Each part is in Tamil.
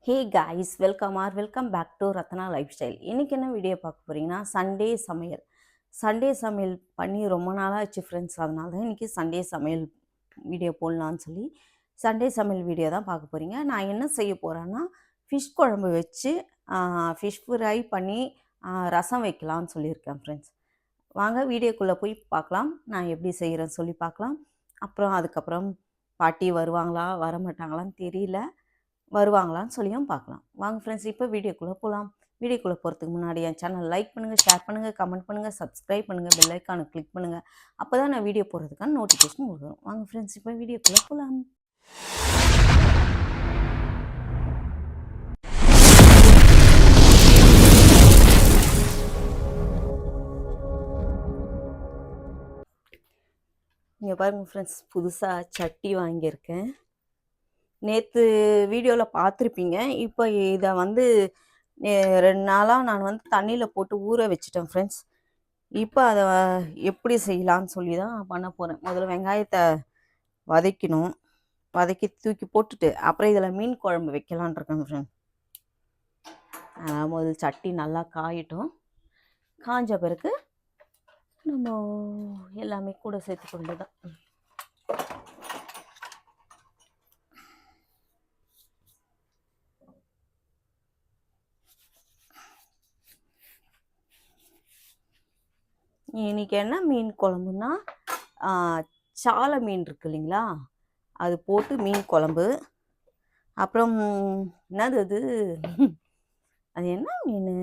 Hey guys welcome back to Ratna lifestyle. இன்றைக்கி என்ன வீடியோ பார்க்க போகிறீங்கன்னா சண்டே சமையல் பண்ணி ரொம்ப நாளாச்சு ஃப்ரெண்ட்ஸ். அதனால தான் இன்றைக்கி சண்டே சமையல் வீடியோ போடலான்னு சொல்லி சண்டே சமையல் வீடியோ தான் பார்க்க போகிறீங்க. நான் என்ன செய்ய போகிறேன்னா ஃபிஷ் குழம்பு வச்சு ஃபிஷ் ஃப்ரை பண்ணி ரசம் வைக்கலான்னு சொல்லியிருக்கேன் ஃப்ரெண்ட்ஸ். வாங்க வீடியோக்குள்ளே போய் பார்க்கலாம், நான் எப்படி செய்கிறேன்னு சொல்லி பார்க்கலாம். அதுக்கப்புறம் பாட்டி வருவாங்களா வரமாட்டாங்களான்னு தெரியல, வருவாங்களான்னு சொல்லியும் பார்க்கலாம். வாங்க ஃப்ரெண்ட்ஸ், இப்போ வீடியோக்குள்ளே போகலாம். வீடியோக்குள்ளே போகிறதுக்கு முன்னாடி என் சேனல் லைக் பண்ணுங்கள், ஷேர் பண்ணுங்கள், கமெண்ட் பண்ணுங்கள், சப்ஸ்கிரைப் பண்ணுங்கள், பெல் ஐக்கானை கிளிக் பண்ணுங்கள். அப்போ தான் நான் வீடியோ போடுறதுக்கான நோட்டிஃபிகேஷன் வரும். வாங்க ஃப்ரெண்ட்ஸ், இப்போ வீடியோக்குள்ளே போகலாம். இங்கே பாருங்கள் ஃப்ரெண்ட்ஸ், புதுசாக சட்டி வாங்கியிருக்கேன். நேற்று வீடியோவில் பார்த்துருப்பீங்க. இப்போ இதை 2 நாளாக நான் தண்ணியில் போட்டு ஊற வச்சுட்டேன் ஃப்ரெண்ட்ஸ். இப்போ அதை எப்படி செய்யலான்னு சொல்லி தான் பண்ண போகிறேன். முதல்ல வெங்காயத்தை வதக்கணும், வதக்கி தூக்கி போட்டுட்டு அப்புறம் இதில் மீன் குழம்பு வைக்கலான் இருக்கேன் ஃப்ரெண்ட்ஸ். முதல் சட்டி நல்லா காயட்டும். காஞ்ச பிறகு நம்ம எல்லாமே கூட சேர்த்துக்கொண்டு தான். இன்றைக்கி என்ன மீன் குழம்புன்னா சாலை மீன் இருக்கு இல்லைங்களா, அது போட்டு மீன் குழம்பு. அப்புறம் என்னது அது என்ன மீன்,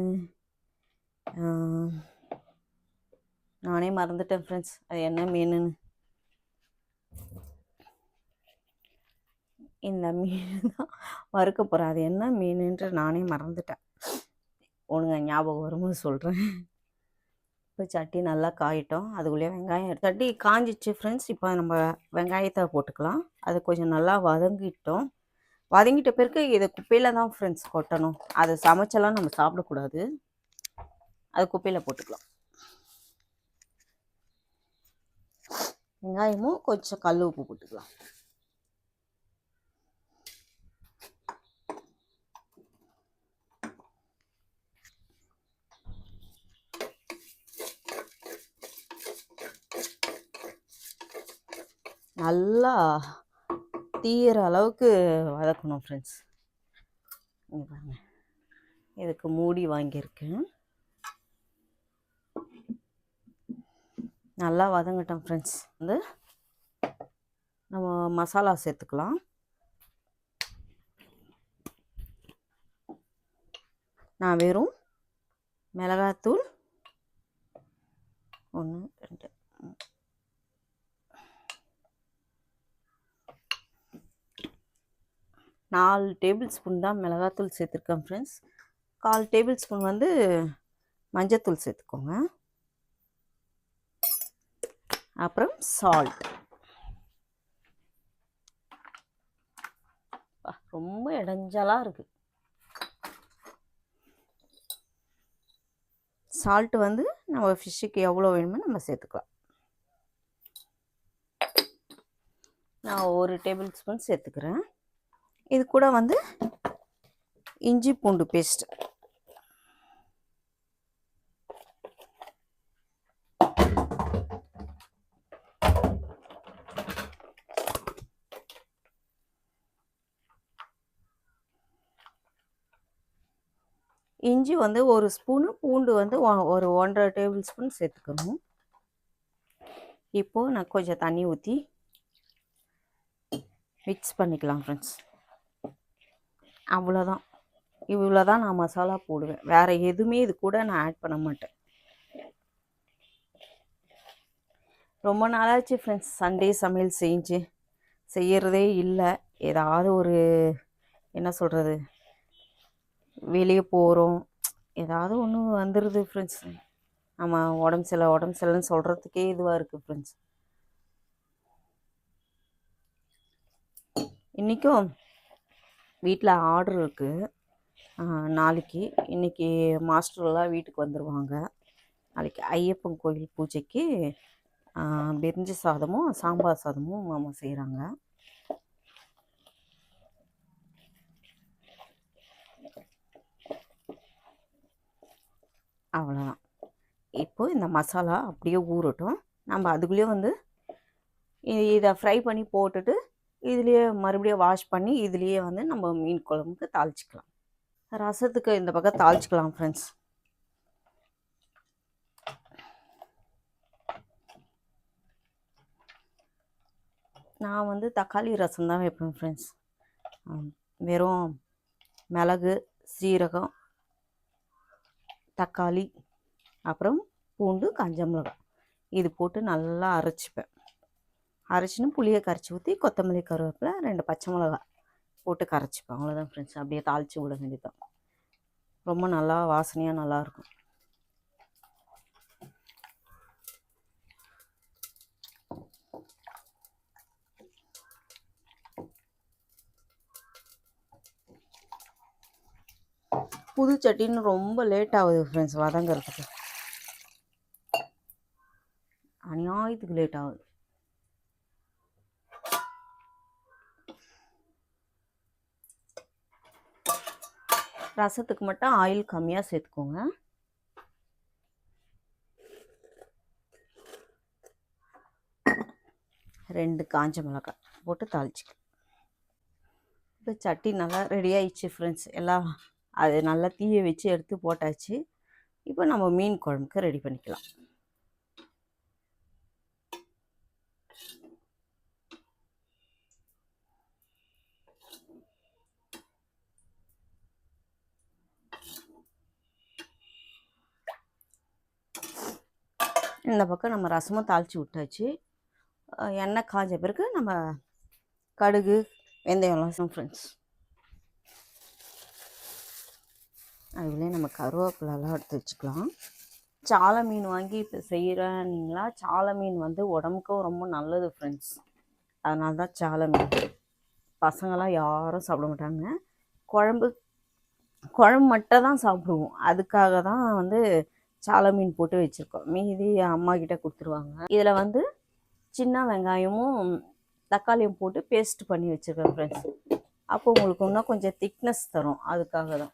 நானே மறந்துட்டேன் ஃப்ரெண்ட்ஸ், அது என்ன மீனுன்னு. இந்த மீன் தான் வறுக்க போகிறேன், அது என்ன மீனுன்ட்டு நானே மறந்துட்டேன். ஒழுங்கா ஞாபகம் வரும்போது சொல்கிறேன். இப்போ சட்டி நல்லா காயிட்டோம், அதுக்குள்ளேயே வெங்காயம் சட்டி காஞ்சிச்சு ஃப்ரெண்ட்ஸ். இப்போ நம்ம வெங்காயத்தை போட்டுக்கலாம். அது கொஞ்சம் நல்லா வதங்கிட்டோம். வதங்கிட்ட பிறகு இதை குப்பையில் தான் ஃப்ரெண்ட்ஸ் கொட்டணும். அதை சமைச்செல்லாம் நம்ம சாப்பிடக்கூடாது, அது குப்பையில் போட்டுக்கலாம். வெங்காயமும் கொஞ்சம் கல் உப்பு போட்டுக்கலாம். நல்லா தீயிற அளவுக்கு வதக்கணும் ஃப்ரெண்ட்ஸ். இதுக்கு மூடி வாங்கியிருக்கேன். நல்லா வதங்கட்டும் ஃப்ரெண்ட்ஸ். நம்ம மசாலா சேர்த்துக்கலாம். நான் வெறும் மிளகாத்தூள் 1 2 4 டேபிள் ஸ்பூன் தான் மிளகாத்தூள் சேர்த்துருக்கேன் ஃப்ரெண்ட்ஸ். 1/4 டேபிள் ஸ்பூன் மஞ்சத்தூள் சேர்த்துக்கோங்க. அப்புறம் சால்ட். ரொம்ப இடைஞ்சலாக இருக்குது. சால்ட்டு நம்ம ஃபிஷ்ஷுக்கு எவ்வளோ வேணுமோ நம்ம சேர்த்துக்கலாம். நான் 1 டேபிள் ஸ்பூன் சேர்த்துக்கிறேன். இது கூட இஞ்சி பூண்டு பேஸ்ட். இஞ்சி 1 ஸ்பூனு, பூண்டு ஒரு 1.5 டேபிள் ஸ்பூன் சேர்த்துக்கணும். இப்போது நான் கொஞ்சம் தண்ணி ஊற்றி மிக்ஸ் பண்ணிக்கலாம் ஃப்ரெண்ட்ஸ். அவ்வளோதான், இவ்வளோ தான் நான் மசாலா போடுவேன். வேறு எதுவுமே இது கூட நான் ஆட் பண்ண மாட்டேன். ரொம்ப நாளாச்சு ஃப்ரெண்ட்ஸ் சண்டே சமையல் செய்யறதே இல்லை. ஏதாவது ஒரு என்ன சொல்கிறது, வெளியே போகிறோம், ஏதாவது ஒன்று வந்துடுது ஃப்ரெண்ட்ஸ். நம்ம உடம்பு சரியில்லைன்னு சொல்கிறதுக்கே இதுவாக இருக்குது ஃப்ரெண்ட்ஸ். இன்றைக்கும் வீட்டில் ஆர்டர் இருக்குது நாளைக்கு. இன்றைக்கி மாஸ்டர்லாம் வீட்டுக்கு வந்துடுவாங்க. நாளைக்கு ஐயப்பன் கோயில் பூஜைக்கு பிரிஞ்சி சாதமும் சாம்பார் சாதமும் மாமா செய்கிறாங்க. அவ்வளோதான். இப்போது இந்த மசாலா அப்படியே ஊறட்டும். நம்ம அதுக்குள்ளேயே வந்து இதை ஃப்ரை பண்ணி போட்டுட்டு இதுலேயே மறுபடியும் வாஷ் பண்ணி இதுலேயே வந்து நம்ம மீன் குழம்புக்கு தாளிச்சிக்கலாம். ரசத்துக்கு இந்த பக்கம் தாளிச்சிக்கலாம் ஃப்ரெண்ட்ஸ். நான் வந்து தக்காளி ரசம் தான் வைப்பேன் ஃப்ரெண்ட்ஸ். வெறும் மிளகு, சீரகம், தக்காளி, அப்புறம் பூண்டு, காஞ்ச மிளகாய் இது போட்டு நல்லா அரைச்சிப்பேன். அரைச்சின்னு புளியை கரைச்சி ஊற்றி கொத்தமல்லி, கருவேப்பிலை, 2 பச்சை மிளகாய் போட்டு கரைச்சிப்பேன். அவ்வளோதான் ஃப்ரெண்ட்ஸ். அப்படியே தாளித்து விட வேண்டியதான். ரொம்ப நல்லா வாசனையாக நல்லாயிருக்கும். புது சட்டின்னு ரொம்ப லேட் ஆகுது ஃப்ரெண்ட்ஸ் வதங்கிறதுக்கு. அநியாயத்துக்கு லேட் ஆகுது. ரசத்துக்கு மட்டும் ஆயில் கம்மியாக சேர்த்துக்கோங்க. ரெண்டு காஞ்ச மிளகாய் போட்டு தாளிச்சிக்கலாம். இப்போ சட்டி நல்லா ரெடி ஆயிடுச்சு ஃப்ரெண்ட்ஸ். எல்லாம் அது நல்லா தீயை வச்சு எடுத்து போட்டாச்சு. இப்போ நம்ம மீன் குழம்புக்கு ரெடி பண்ணிக்கலாம். இந்த பக்கம் நம்ம ரசமும் தாளித்து விட்டாச்சு. எண்ணெய் காஞ்ச பிறகு நம்ம கடுகு, வெந்தயம்லாம் ஃப்ரெண்ட்ஸ். அதுலேயே நம்ம கருவேப்பிலெல்லாம் எடுத்து வச்சுக்கலாம். சாலை மீன் வாங்கி இப்போ செய்கிறீங்களா? சாலை மீன் வந்து உடம்புக்கும் ரொம்ப நல்லது ஃப்ரெண்ட்ஸ். அதனால தான் சாலை மீன். பசங்களாம் யாரும் சாப்பிட மாட்டாங்க. குழம்பு மட்டும் தான் சாப்பிடுவோம். அதுக்காக தான் வந்து சாலை மீன் போட்டு வச்சுருக்கோம். மீதி அம்மா கிட்டே கொடுத்துருவாங்க. இதில் வந்து சின்ன வெங்காயமும் தக்காளியும் போட்டு பேஸ்ட் பண்ணி வச்சுருக்கேன் ஃப்ரெண்ட்ஸ். அப்போ உங்களுக்கு இன்னும் கொஞ்சம் திக்னஸ் தரும். அதுக்காக தான்.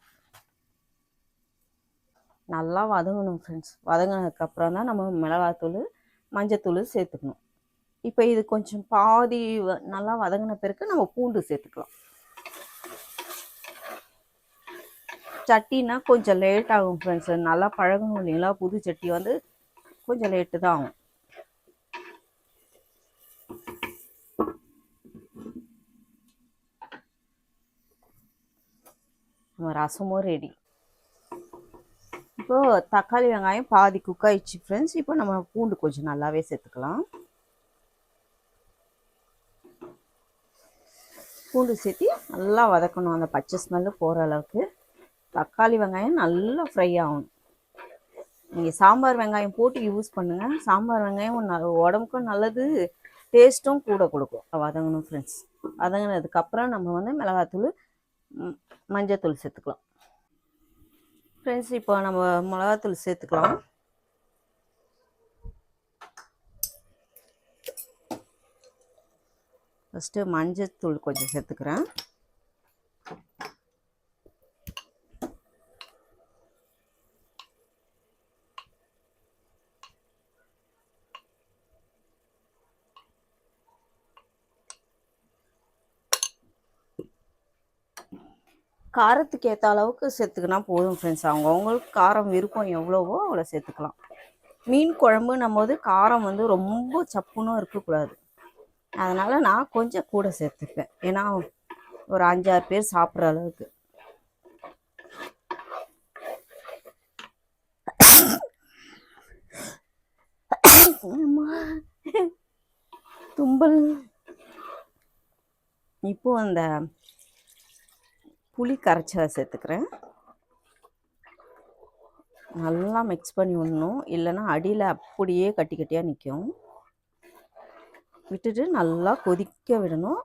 நல்லா வதங்கணும் ஃப்ரெண்ட்ஸ். வதங்கினதுக்கப்புறம் தான் நம்ம மிளகாத்தூள், மஞ்சத்தூள் சேர்த்துக்கணும். இப்போ இது கொஞ்சம் பாதி நல்லா வதங்கின பிறகு நம்ம பூண்டு சேர்த்துக்கலாம். சட்டினா கொஞ்சம் லேட் ஆகும் ஃப்ரெண்ட்ஸ். நல்லா பழகணும் இல்லைங்களா? புது சட்டி வந்து கொஞ்சம் லேட்டு தான் ஆகும். நம்ம ரசமும் ரெடி. இப்போது தக்காளி வெங்காயம் பாதி குக் ஆயிடுச்சு ஃப்ரெண்ட்ஸ். இப்போ நம்ம பூண்டு கொஞ்சம் நல்லாவே சேர்த்துக்கலாம். பூண்டு சேர்த்து நல்லா வதக்கணும். அந்த பச்சை ஸ்மெல்லு போகிற அளவுக்கு தக்காளி வெங்காயம் நல்லா ஃப்ரை ஆகணும். நீங்கள் சாம்பார் வெங்காயம் போட்டு யூஸ் பண்ணுங்கள். சாம்பார் வெங்காயம் உடம்புக்கும் நல்லது, டேஸ்ட்டும் கூட கொடுக்கும். வதங்கணும் ஃப்ரெண்ட்ஸ். வதங்கினதுக்கப்புறம் நம்ம வந்து மிளகாத்தூள், மஞ்சத்தூள் சேர்த்துக்கலாம் ஃப்ரெண்ட்ஸ். இப்போ நம்ம மிளகாத்தூள் சேர்த்துக்கலாம். ஃபஸ்ட்டு மஞ்சத்தூள் கொஞ்சம் சேர்த்துக்கிறேன். காரத்துக்கு ஏற்ற அளவுக்கு சேர்த்துக்கினா போதும் ஃப்ரெண்ட்ஸ். அவங்கவுங்களுக்கு காரம் விருப்பம் எவ்வளவோ அவ்வளோ சேர்த்துக்கலாம். மீன் குழம்புன்னும் போது காரம் வந்து ரொம்ப சப்புன்னு இருக்கக்கூடாது. அதனால் நான் கொஞ்சம் கூட சேர்த்துப்பேன். ஏன்னா ஒரு 5-6 பேர் சாப்பிட்ற அளவுக்கு. தும்பல். இப்போ அந்த புளி கரைச்சலை சேர்த்துக்கிறேன். நல்லா மிக்ஸ் பண்ணி விடணும். இல்லைன்னா அடியில் அப்படியே கட்டி கட்டியாக நிற்கும். விட்டுட்டு நல்லா கொதிக்க விடணும்.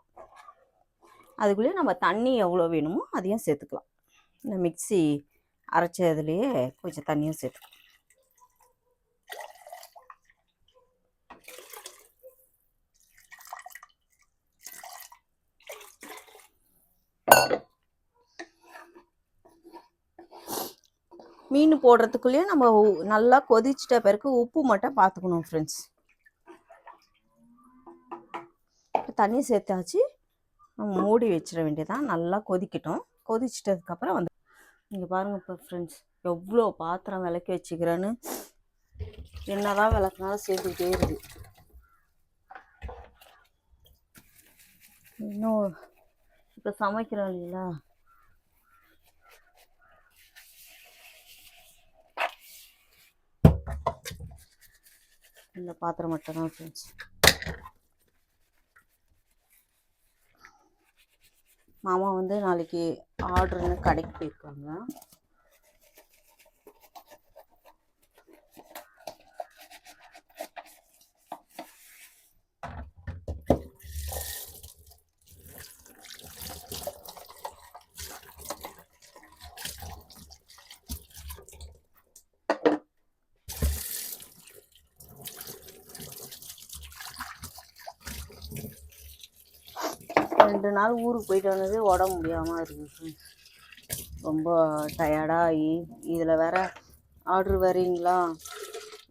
அதுக்குள்ளேயே நம்ம தண்ணி எவ்வளோ வேணுமோ அதையும் சேர்த்துக்கலாம். இந்த மிக்ஸி அரைச்சதுலேயே கொஞ்சம் தண்ணியும் சேர்த்துக்கலாம். மீன் போடுறதுக்குள்ளேயே நம்ம நல்லா கொதிச்சிட்ட பிறகு உப்பு மட்டும் பார்த்துக்கணும் ஃப்ரெண்ட்ஸ். தண்ணி சேர்த்தாச்சு, நம்ம மூடி வச்சிட வேண்டியதான். நல்லா கொதிக்கட்டும். கொதிச்சிட்டதுக்கப்புறம் வந்து இங்கே பாருங்கள் இப்போ ஃப்ரெண்ட்ஸ், எவ்வளோ பாத்திரம் விளக்கி வச்சுக்கிறேன்னு. என்னதான் விளக்குனாலும் சேர்த்துக்கிட்டே இருக்குது. இன்னும் இப்போ சமைக்கிறோம் இல்லைங்களா, இந்த பாத்திரம் மட்டும் தான் ஃப்ரெண்ட்ஸ். மாமா வந்து நாளைக்கு ஆர்டர்னு கடைக்கு போயிருக்காங்க. ரெண்டு நாள் ஊருக்கு போயிட்டு வந்தது உடம்பு முடியாமல் இருக்குது. ரொம்ப டயர்டாகி இதில் வேற ஆர்டர் வரீங்களா,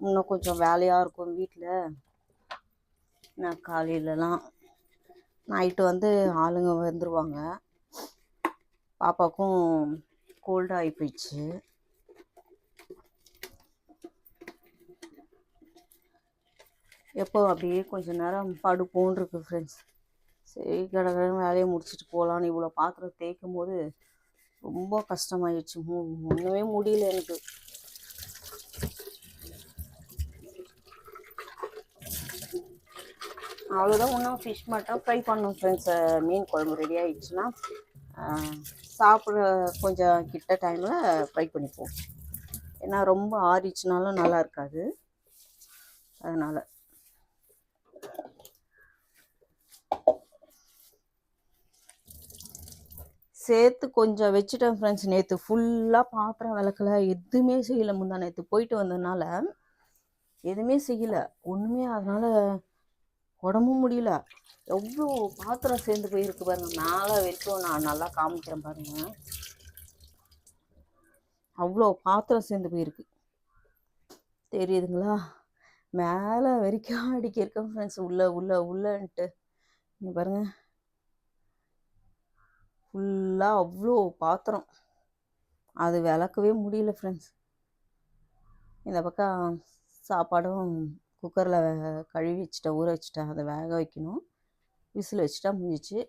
இன்னும் கொஞ்சம் வேலையாக இருக்கும் வீட்டில். நான் காலையிலலாம் நைட்டு வந்து ஆளுங்க வந்துடுவாங்க. பாப்பாவுக்கும் கோல்டு ஆகி போயிடுச்சு. எப்போ அப்படியே கொஞ்சம் நேரம் படுப்போன்னு இருக்குது ஃப்ரெண்ட்ஸ். சரி கடகடன்னு வேலையை முடிச்சுட்டு போகலான்னு இவ்வளோ பாத்திரம் தேய்க்கும் போது ரொம்ப கஷ்டமாயிடுச்சு. ஒன்றுமே முடியல எனக்கு. அவ்வளோதான். இன்னும் ஃபிஷ் மட்டும் ஃப்ரை பண்ணணும் ஃப்ரெண்ட்ஸ். மீன் குழம்பு ரெடி ஆகிடுச்சுன்னா சாப்பிட்ற கொஞ்சம் கிட்ட டைமில் ஃப்ரை பண்ணிப்போம். ஏன்னா ரொம்ப ஆறிச்சுனாலும் நல்லா இருக்காது, அதனால். சேர்த்து கொஞ்சம் வச்சுட்டேன் ஃப்ரெண்ட்ஸ். நேற்று ஃபுல்லாக பாத்திரம் விளக்கலை, எதுவுமே செய்யலை. முந்தா நேற்று போயிட்டு வந்ததுனால எதுவுமே செய்யலை, ஒன்றுமே. அதனால் உடம்பும் முடியல. எவ்வளோ பாத்திரம் சேர்ந்து போயிருக்கு பாருங்கள். மேலே வரைக்கும் நான் நல்லா காமிக்கிறேன் பாருங்கள். அவ்வளோ பாத்திரம் சேர்ந்து போயிருக்கு, தெரியுதுங்களா? மேலே வரைக்கும் அடிக்கிருக்கேன் ஃப்ரெண்ட்ஸ். உள்ளன்ட்டு இங்கே பாருங்கள், ஃபுல்லாக அவ்வளோ பாத்திரம். அது விளக்கவே முடியல ஃப்ரெண்ட்ஸ். இந்த பக்கம் சாப்பாடும் குக்கரில் கழுவி வச்சுட்டேன், ஊற வச்சுட்டேன். அதை வேக வைக்கணும். விசில் வச்சுட்டா முடிஞ்சிச்சு.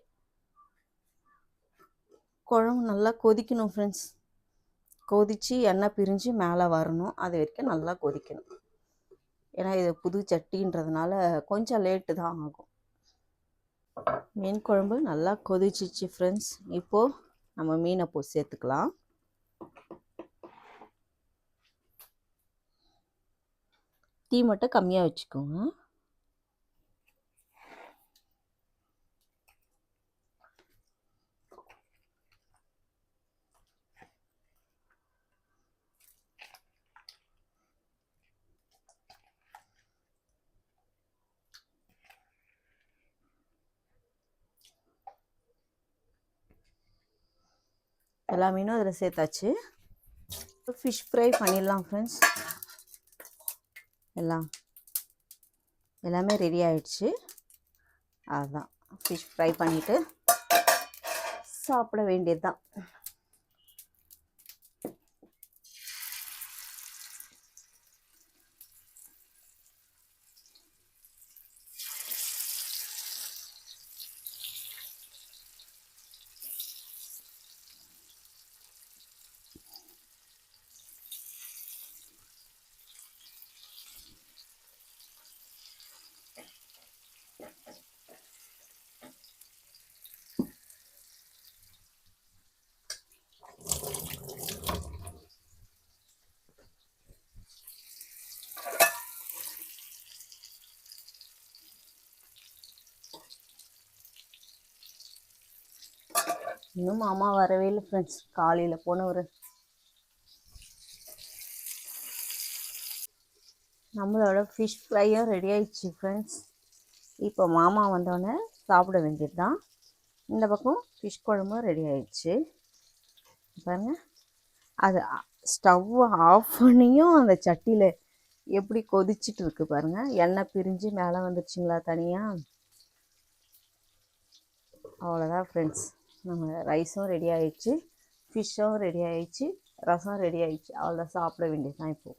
குழம்பு நல்லா கொதிக்கணும் ஃப்ரெண்ட்ஸ். கொதித்து எண்ணெய் பிரிஞ்சு மேலே வரணும். அது வரைக்கும் நல்லா கொதிக்கணும். ஏன்னா இது புது சட்டின்றதுனால கொஞ்சம் லேட்டு தான் ஆகும். மீன் குழம்பு நல்லா கொதிச்சிச்சு ஃப்ரெண்ட்ஸ். இப்போது நம்ம மீனை சேர்த்துக்கலாம். தீ மட்டும் கம்மியாக வச்சுக்கோங்க. எல்லா மீனும் அதில் சேர்த்தாச்சு. ஃபிஷ் ஃப்ரை பண்ணிடலாம் ஃப்ரெண்ட்ஸ். எல்லாமே ரெடி ஆகிடுச்சு. அதுதான் ஃபிஷ் ஃப்ரை பண்ணிவிட்டு சாப்பிட வேண்டியது தான். இன்னும் மாமா வரவே இல்லை ஃப்ரெண்ட்ஸ். காலையில் போனவர். நம்மளோட ஃபிஷ் ஃப்ரையும் ரெடி ஆயிடுச்சு ஃப்ரெண்ட்ஸ். இப்போ மாமா வந்தோடனே சாப்பிட வேண்டியது தான். இந்த பக்கம் ஃபிஷ் குழம்பும் ரெடி ஆயிடுச்சு பாருங்கள். அது ஸ்டவ் ஆஃப் பண்ணியும் அந்த சட்டியில் எப்படி கொதிச்சிட்டு இருக்கு பாருங்க. எண்ணெய் பிரிஞ்சு மேலே வந்துருச்சுங்களா தனியாக. அவ்வளோதான் ஃப்ரெண்ட்ஸ், நம்ம ரைஸும் ரெடி ஆயிடுச்சு, ஃபிஷ்ஷும் ரெடி ஆயிடுச்சு, ரசம் ரெடி ஆயிடுச்சு. அவ்வளோதான், சாப்பிட வேண்டியது தான் இப்போது.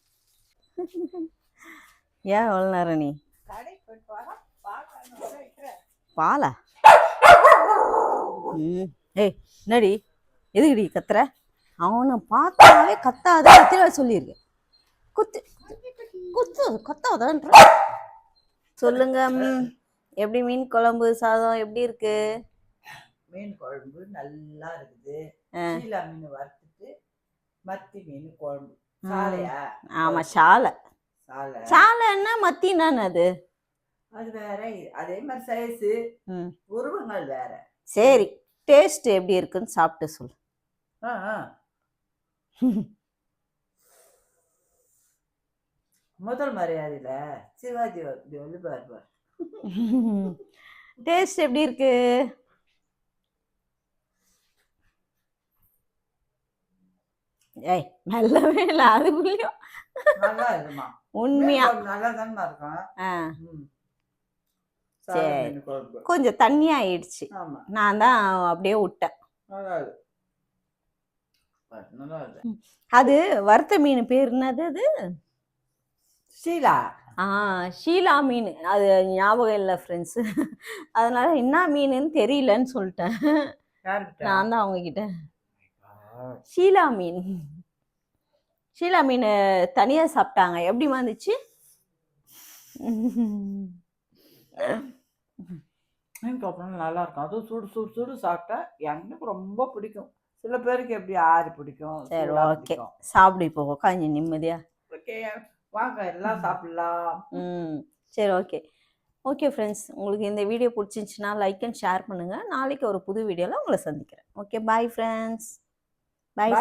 ஏன் எவ்வளோ நேரம் நீ பாலா? ஏய் என்னடி, எதுக்குடி கத்துற? அவனை பார்த்தாவே கத்தாத கத்திர சொல்லியிருக்கு. குத்து குத்து கத்தாதன்ற. சொல்லுங்க, எப்படி மீன் குழம்பு சாதம் எப்படி இருக்கு? மீன் குழம்பு நல்லா இருக்குது. சீலா மீன் வறுத்துட்டு மத்தி மீன் குழம்பு. சாலையா? ஆமா, சாலை. சாலைன்னா மத்தினா அது அது வேற, அதே மாதிரி சைஸு உருவங்கள் வேற. சரி, டேஸ்ட் எப்படி இருக்குன்னு சாப்பிட்டு சொல்லு. முதல் மரியாதையில சிவாஜி வந்து பாருப்பார். டேஸ்ட் எப்படி இருக்கு? ஏய் நல்லவே இல்லை, அதுக்குள்ளயும் நல்லா இருக்குமா? உண்மையா நல்லா தானே இருக்கும். சரி, கொஞ்சம் தண்ணி ஆயிடுச்சு, நான் தான் அப்படியே விட்டேன். அது வறுத்த மீன் பேர் என்னது? அது ஷீலா. ஷீலா மீன். அது ஞாபகம் இல்லை ஃப்ரெண்ட்ஸு, அதனால என்ன மீனுன்னு தெரியலன்னு சொல்லிட்டேன். நான் தான் அவங்கக்கிட்ட ஷீலா மீன். ஷீலா மீன் தனியாக சாப்பிட்டாங்க, எப்படி வந்துச்சு? நல்லா இருக்கும். அதுவும் சுடு சுடு சுடு சாப்பிட்டா எனக்கு ரொம்ப பிடிக்கும். சில பேருக்கு எப்படி ஆறி பிடிக்கும். சரி, ஓகே, சாப்பிடு இப்போ உட்காந்து நிம்மதியா. ஓகே, வாங்க எல்லாம் சாப்பிடலாம். சரி, ஓகே ஓகே ஃப்ரெண்ட்ஸ், உங்களுக்கு இந்த வீடியோ பிடிச்சிருந்துச்சுன்னா லைக் அண்ட் ஷேர் பண்ணுங்க. நாளைக்கு ஒரு புது வீடியோவில் உங்களை சந்திக்கிறேன். Okay, bye friends. பாய்.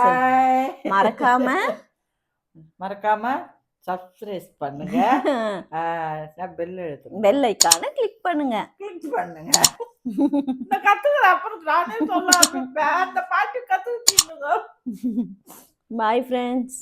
மறக்காம சப்ஸ்கிரைப் பண்ணுங்க. பெல் ஐகானை கிளிக் பண்ணுங்க. நான் கத்துக்கிறேன், அப்புறம் நானே சொல்ல அந்த பாட்டு கத்துக்கிட்டு. Bye friends.